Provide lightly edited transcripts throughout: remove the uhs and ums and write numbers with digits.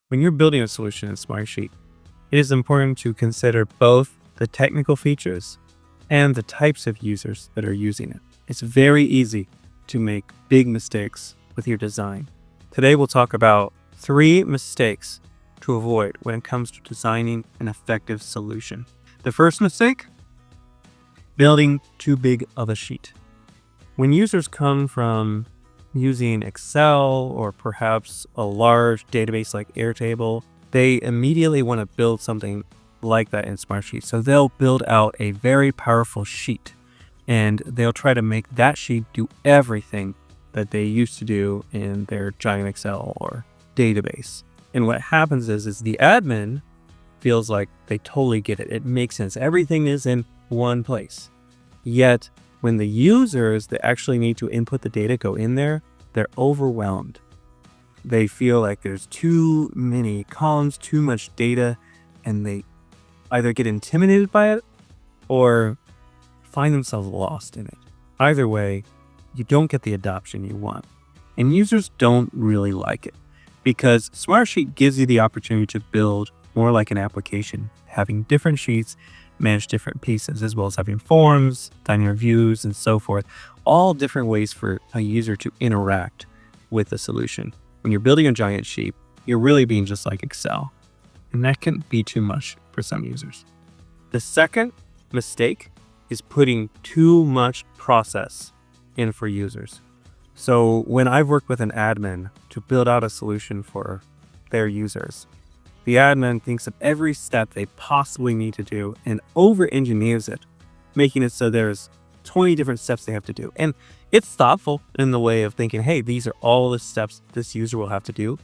When you're building a solution in Smartsheet, it is important to consider both the technical features and the types of users that are using it. It's very easy to make big mistakes with your design. Today, we'll talk about 3 mistakes to avoid when it comes to designing an effective solution. The first mistake, building too big of a sheet. When users come from using Excel or perhaps a large database like Airtable, they immediately want to build something like that in Smartsheet. So they'll build out a very powerful sheet and they'll try to make that sheet do everything that they used to do in their giant Excel or database. And what happens is the admin feels like they totally get it. It makes sense. Everything is in one place. Yet when the users that actually need to input the data go in there, they're overwhelmed. They feel like there's too many columns, too much data, and they either get intimidated by it or find themselves lost in it. Either way, you don't get the adoption you want. And users don't really like it because Smartsheet gives you the opportunity to build more like an application, having different sheets, manage different pieces, as well as having forms, dynamic views, and so forth. All different ways for a user to interact with the solution. When you're building a giant sheet, you're really being just like Excel. And that can be too much for some users. The second mistake is putting too much process in for users. So when I've worked with an admin to build out a solution for their users, the admin thinks of every step they possibly need to do and over-engineers it, making it so there's 20 different steps they have to do. And it's thoughtful in the way of thinking, hey, these are all the steps this user will have to do.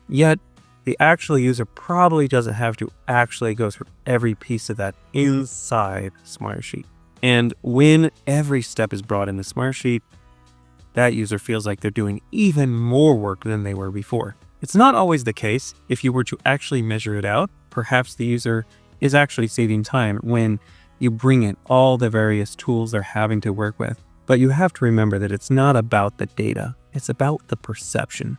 Yet the actual user probably doesn't have to actually go through every piece of that inside Smartsheet. And when every step is brought in the Smartsheet, that user feels like they're doing even more work than they were before. It's not always the case. If you were to actually measure it out, perhaps the user is actually saving time when you bring in all the various tools they're having to work with. But you have to remember that it's not about the data. It's about the perception.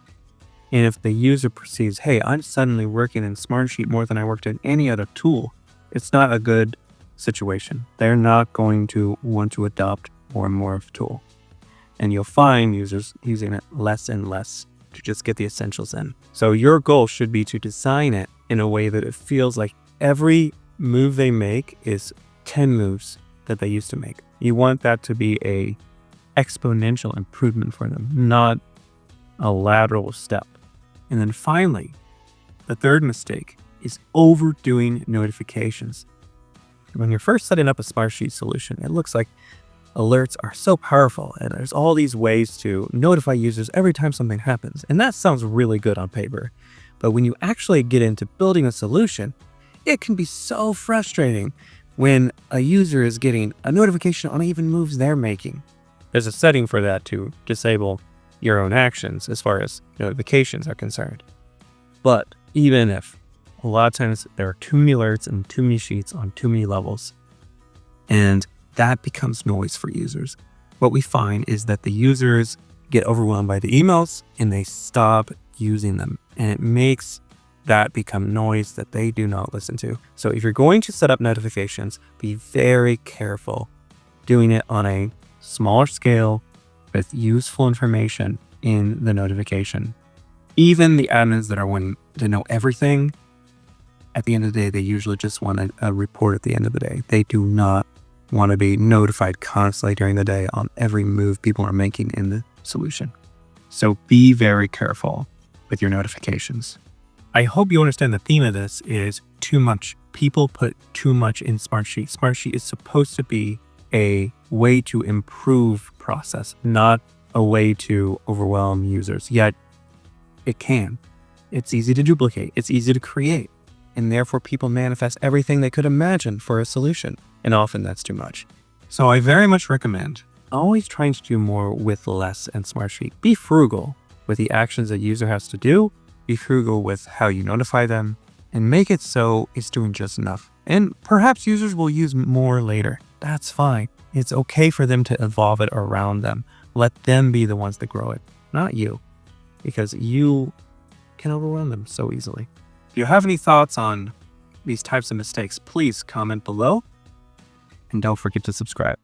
And if the user perceives, hey, I'm suddenly working in Smartsheet more than I worked in any other tool, it's not a good situation. They're not going to want to adopt more and more of the tool. And you'll find users using it less and less to just get the essentials in. So your goal should be to design it in a way that it feels like every move they make is 10 moves that they used to make. You want that to be a exponential improvement for them, not a lateral step. And then finally, the third mistake is overdoing notifications. When you're first setting up a Smartsheet solution, it looks like alerts are so powerful and there's all these ways to notify users every time something happens. And that sounds really good on paper. But when you actually get into building a solution, it can be so frustrating when a user is getting a notification on even moves they're making. There's a setting for that to disable your own actions as far as notifications are concerned. But even if a lot of times there are too many alerts and too many sheets on too many levels, and that becomes noise for users. What we find is that the users get overwhelmed by the emails and they stop using them. And it makes that become noise that they do not listen to. So if you're going to set up notifications, be very careful doing it on a smaller scale with useful information in the notification. Even the admins that are wanting to know everything, at the end of the day, they usually just want a report at the end of the day. They do not want to be notified constantly during the day on every move people are making in the solution. So be very careful with your notifications. I hope you understand the theme of this is too much. People put too much in Smartsheet. Smartsheet is supposed to be a way to improve process, not a way to overwhelm users. Yet it can. It's easy to duplicate. It's easy to create. And therefore people manifest everything they could imagine for a solution. And often that's too much. So I very much recommend always trying to do more with less in Smartsheet. Be frugal with the actions a user has to do. Be frugal with how you notify them and make it so it's doing just enough. And perhaps users will use more later. That's fine. It's okay for them to evolve it around them. Let them be the ones that grow it, not you, because you can overwhelm them so easily. If you have any thoughts on these types of mistakes, please comment below and don't forget to subscribe.